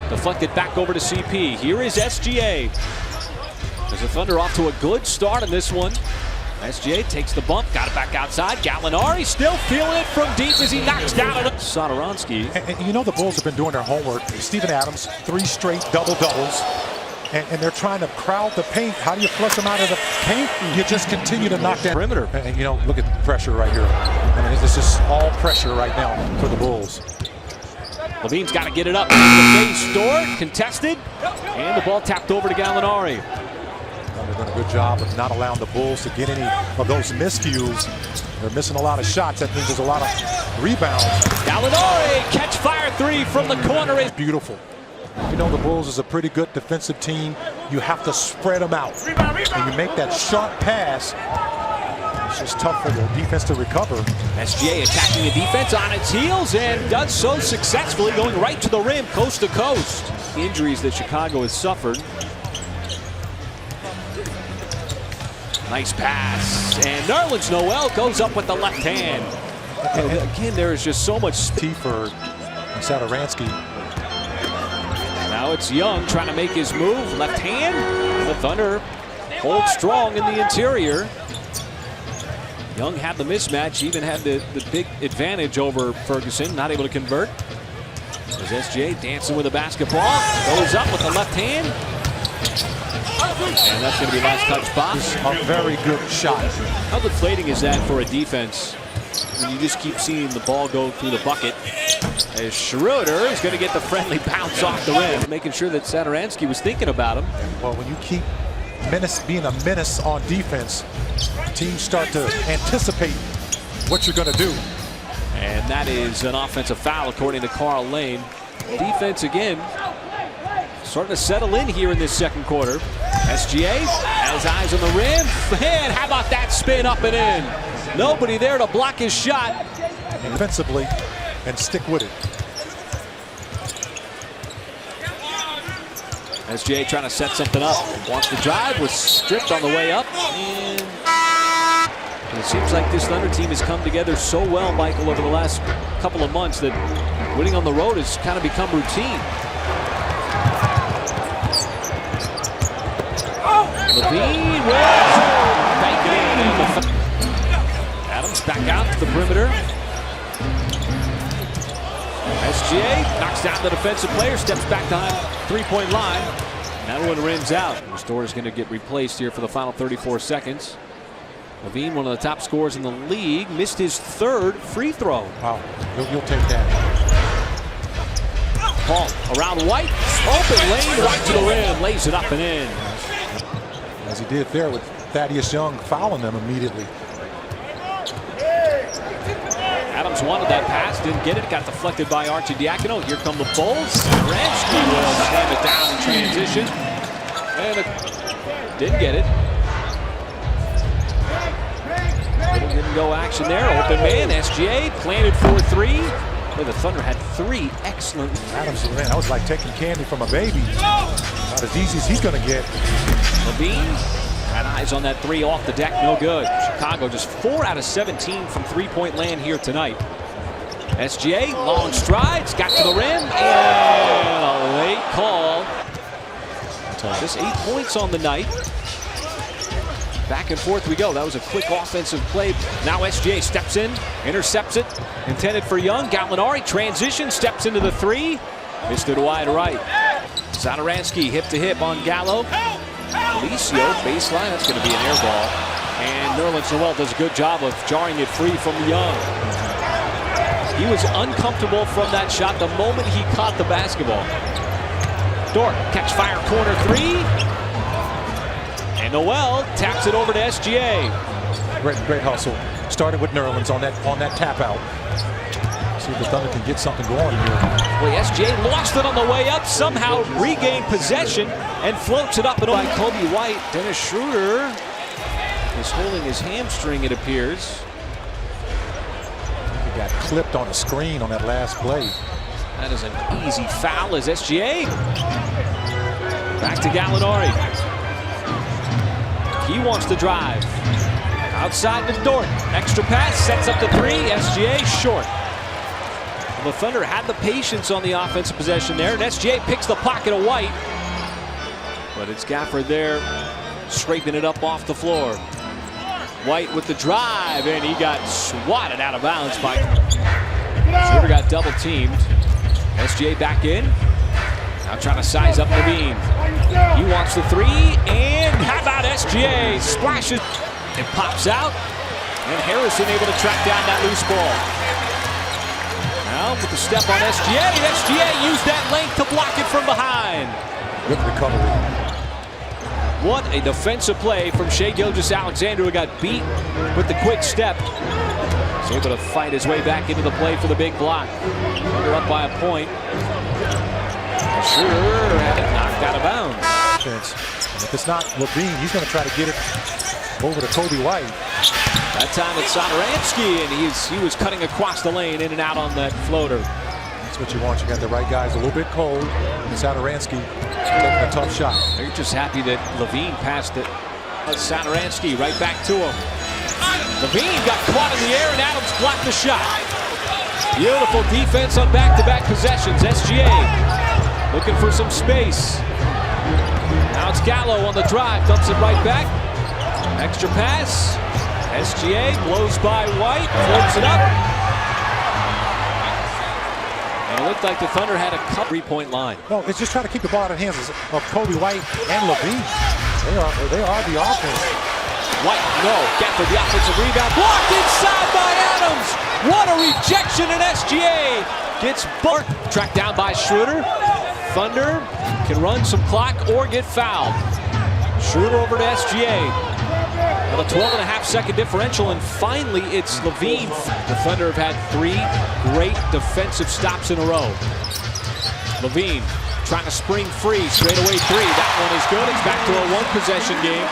Deflected back over to CP. Here is SGA. There's the Thunder off to a good start in this one. SGA takes the bump, got it back outside. Gallinari still feeling it from deep as he knocks down Satoransky. And you know the Bulls have been doing their homework. Steven Adams, 3 straight double-doubles. And they're trying to crowd the paint. How do you flush them out of the paint? You just continue to knock down perimeter. And you know, look at the pressure right here. I mean, this is all pressure right now for the Bulls. Levine's got to get it up. The base Dort contested, and the ball tapped over to Gallinari. They're doing a good job of not allowing the Bulls to get any of those miscues. They're missing a lot of shots. That means there's a lot of rebounds. Gallinari, catch fire 3 from the corner is beautiful. You know the Bulls is a pretty good defensive team. You have to spread them out. And you make that sharp pass. It's just tough for the defense to recover. SGA attacking the defense on its heels and does so successfully, going right to the rim, coast to coast. Injuries that Chicago has suffered. Nice pass, and Nerlens Noel goes up with the left hand. And again, there is just so much speed for Satoransky. Now it's Young trying to make his move, left hand, and the Thunder hold strong in the interior. Young had the mismatch, even had the big advantage over Ferguson, not able to convert. There's SGA dancing with the basketball, goes up with the left hand. And that's going to be last touch box. A very good shot. How deflating is that for a defense when you just keep seeing the ball go through the bucket? As Schroeder is going to get the friendly bounce off the rim, making sure that Satoransky was thinking about him. Well, when you keep being a menace on defense, teams start to anticipate what you're going to do. And that is an offensive foul, according to Carl Lane. Defense again starting to settle in here in this second quarter. SGA has eyes on the rim. Man, how about that spin up and in? Nobody there to block his shot. Defensively, and stick with it. SGA trying to set something up. Wants to drive, was stripped on the way up. And it seems like this Thunder team has come together so well, Michael, over the last couple of months that winning on the road has kind of become routine. Levine will bank it in. Adams back out to the perimeter. SGA knocks down the defensive player, steps back behind three-point line. That one rims out. The score is going to get replaced here for the final 34 seconds. Levine, one of the top scorers in the league, missed his 3rd free throw. Wow, you'll take that. Paul around White, open lane right to the rim, lays it up and in. As he did there with Thaddeus Young fouling them immediately. Adams wanted that pass, didn't get it, got deflected by Archie Diacono. Here come the Bulls. Satoransky will slam it down in transition. And didn't get it. Didn't go action there. Open man, SGA planted for 3. The Thunder had 3 excellent. Adams, man, that was like taking candy from a baby. Not as easy as he's going to get. Levine had eyes on that 3 off the deck, no good. Chicago just 4 out of 17 from three-point land here tonight. SGA, long strides, got to the rim, and a late call. Just 8 points on the night. Back and forth we go. That was a quick offensive play. Now SGA steps in, intercepts it, intended for Young. Gallinari transition, steps into the 3, missed it wide right. Satoransky hip to hip on Gallo. Alicio baseline, that's going to be an air ball. And Nerlens Noel does a good job of jarring it free from Young. He was uncomfortable from that shot the moment he caught the basketball. Dort, catch fire, corner 3. And Noel taps it over to SGA. Great hustle. Started with Nerlens on that tap out. See if the Thunder can get something going here. Boy, SGA lost it on the way up, somehow regained possession and floats it up and over by Kobe White. Dennis Schroeder is holding his hamstring, it appears. He got clipped on a screen on that last play. That is an easy foul as SGA. Back to Gallinari. He wants to drive. Outside to Dort. Extra pass, sets up the 3. SGA short. The Thunder had the patience on the offensive possession there. And SGA picks the pocket of White. But it's Gafford there, scraping it up off the floor. White with the drive, and he got swatted out of bounds by Schroeder. Got double teamed. SGA back in. Now trying to size up Levine. He wants the three, and how about SGA? Splashes. It pops out, and Harrison able to track down that loose ball. Now with the step on SGA, and SGA used that length to block it from behind. Good recovery. What a defensive play from Shai Gilgeous-Alexander, who got beat with the quick step. He's able to fight his way back into the play for the big block. Thunder up by a point. Schroeder had it knocked out of bounds. And if it's not Levine, he's going to try to get it over to Kobe White. That time it's Satoransky, and he was cutting across the lane, in and out on that floater. That's what you want. You got the right guys a little bit cold. And Satoransky taking a tough shot. They're just happy that Levine passed it. Satoransky right back to him. Levine got caught in the air, and Adams blocked the shot. Beautiful defense on back-to-back possessions. SGA looking for some space. Now it's Gallo on the drive, dumps it right back. Extra pass. SGA blows by White, floats it up. And it looked like the Thunder had a three-point line. No, it's just trying to keep the ball out of the hands of Kobe White and Levine. They are the offense. White, no. Gafford, the offensive rebound. Blocked inside by Adams. What a rejection, and SGA gets Bart. Tracked down by Schroeder. Thunder can run some clock or get fouled. Schroeder over to SGA. A 12.5-second differential, and finally it's Levine. The Thunder have had 3 great defensive stops in a row. Levine trying to spring free, straightaway three. That one is good. It's back to a 1-possession game.